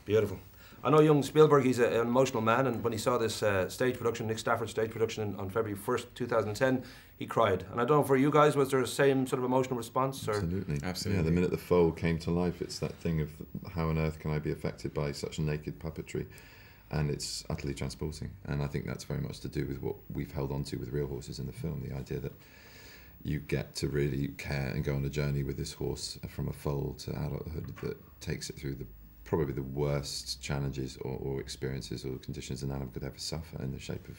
Beautiful. I know young Spielberg, he's an emotional man, and when he saw this stage production, Nick Stafford stage production on February 1st, 2010, he cried. And I don't know, for you guys, was there the same sort of emotional response? Or? Absolutely. Absolutely. Yeah, the minute the fold came to life, it's that thing of how on earth can I be affected by such naked puppetry? And it's utterly transporting. And I think that's very much to do with what we've held on to with Real Horses in the film, the idea that you get to really care and go on a journey with this horse from a foal to adulthood that takes it through probably the worst challenges or experiences or conditions an animal could ever suffer in the shape of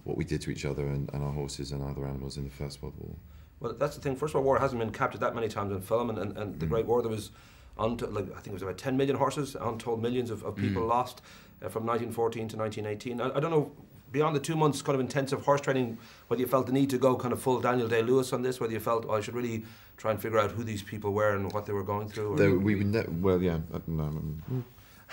what we did to each other and our horses and other animals in the First World War. Well, that's the thing. First World War hasn't been captured that many times in film, and the Great War, there was, I think it was about 10 million horses, untold millions of people lost from 1914 to 1918. I don't know, beyond the 2 months kind of intensive horse training, whether you felt the need to go kind of full Daniel Day-Lewis on this, whether you felt, I should really try and figure out who these people were and what they were going through.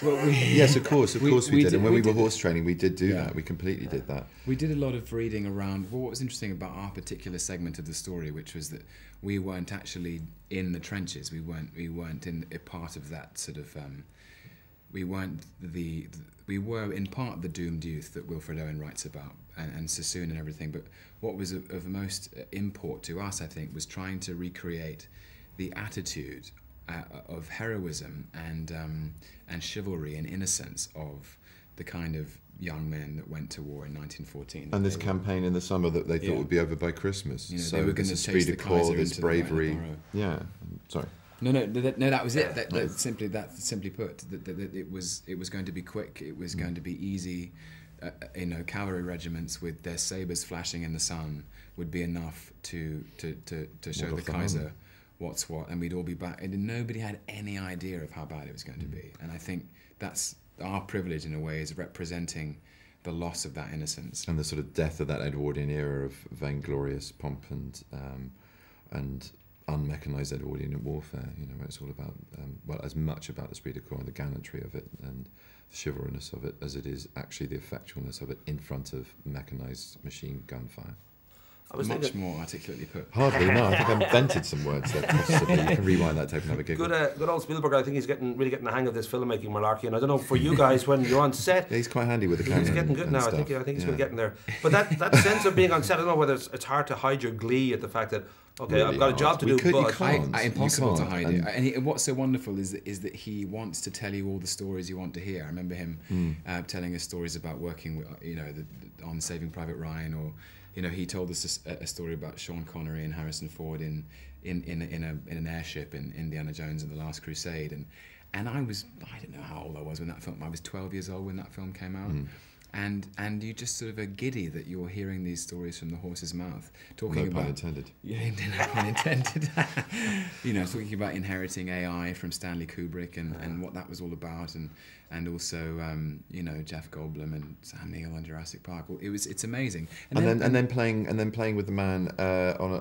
Yes, of course we did. And when we were horse training, we did do that. We completely did that. We did a lot of reading around. Well, what was interesting about our particular segment of the story, which was that we weren't actually in the trenches. We weren't in a part of that sort of. We were in part the doomed youth that Wilfred Owen writes about, and Sassoon and everything. But what was of most import to us, I think, was trying to recreate the attitude of heroism and chivalry and innocence of the kind of young men that went to war in 1914. And this campaign in the summer that they thought would be over by Christmas. You know, so they were going to chase the Kaiser this bravery. Yeah, sorry. No, that was it. Simply put, that it was going to be quick. It was going to be easy. Cavalry regiments with their sabers flashing in the sun would be enough to show the Kaiser what's what, and we'd all be back. And nobody had any idea of how bad it was going to be. And I think that's our privilege in a way, is representing the loss of that innocence and the sort of death of that Edwardian era of vainglorious pomp and unmechanized Edwardian warfare. You know, where it's all about as much about the esprit de corps and the gallantry of it and the chivalrousness of it as it is actually the effectualness of it in front of mechanized machine gunfire. Much more articulately put. Hardly, no. I think I invented some words there, possibly. You can rewind that tape and have a giggle. Good old Spielberg, I think he's really getting the hang of this filmmaking malarkey. And I don't know, for you guys, when you're on set... Yeah, he's quite handy with the camera. He's getting good now. I think he's going to get in there. But that sense of being on set, I don't know whether it's hard to hide your glee at the fact that, okay, really I've got a job to do, but... Impossible to hide it. And what's so wonderful is that he wants to tell you all the stories you want to hear. I remember him telling us stories about working with, on Saving Private Ryan, or... he told us a story about Sean Connery and Harrison Ford in an airship in Indiana Jones and the Last Crusade, and I don't know how old I was when that film. I was 12 years old when that film came out, and you just sort of are giddy that you're hearing these stories from the horse's mouth, talking about. No pun intended. Yeah, no pun intended. Talking about inheriting AI from Stanley Kubrick and what that was all about, and also Jeff Goldblum and Sam Neill on Jurassic Park. It's amazing. And then playing with the man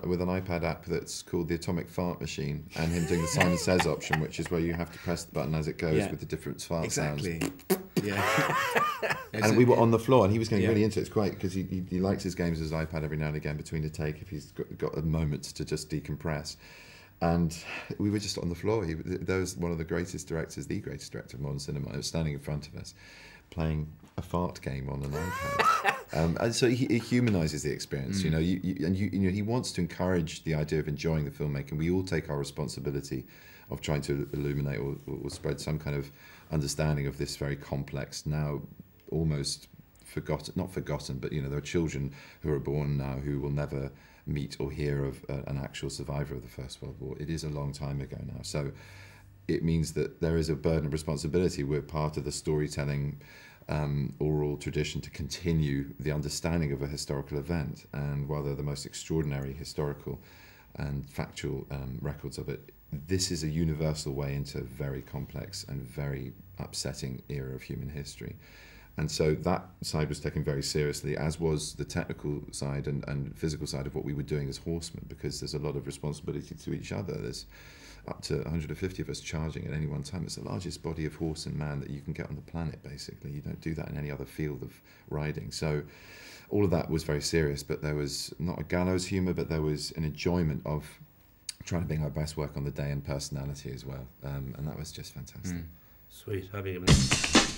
with an iPad app that's called the Atomic Fart Machine, and him doing the Simon Says option, which is where you have to press the button as it goes with the different fart sounds. Yeah. And we were on the floor, and he was getting really into it. It's great because he likes his games with his iPad every now and again between a take if he's got a moment to just decompress. And we were just on the floor. There was one of the greatest directors, the greatest director of modern cinema. He was standing in front of us, playing a fart game on an iPad. And so it humanises the experience. He wants to encourage the idea of enjoying the filmmaking. We all take our responsibility of trying to illuminate or spread some kind of understanding of this very complex, now almost not forgotten, but there are children who are born now who will never meet or hear of an actual survivor of the First World War. It is a long time ago now, so it means that there is a burden of responsibility. We're part of the storytelling oral tradition to continue the understanding of a historical event, and while they're the most extraordinary historical and factual records of it, this is a universal way into a very complex and very upsetting era of human history. And so that side was taken very seriously, as was the technical side and physical side of what we were doing as horsemen, because there's a lot of responsibility to each other. There's up to 150 of us charging at any one time. It's the largest body of horse and man that you can get on the planet, basically. You don't do that in any other field of riding. So all of that was very serious, but there was not a gallows humour, but there was an enjoyment of trying to bring our best work on the day and personality as well. And that was just fantastic. Sweet, happy evening.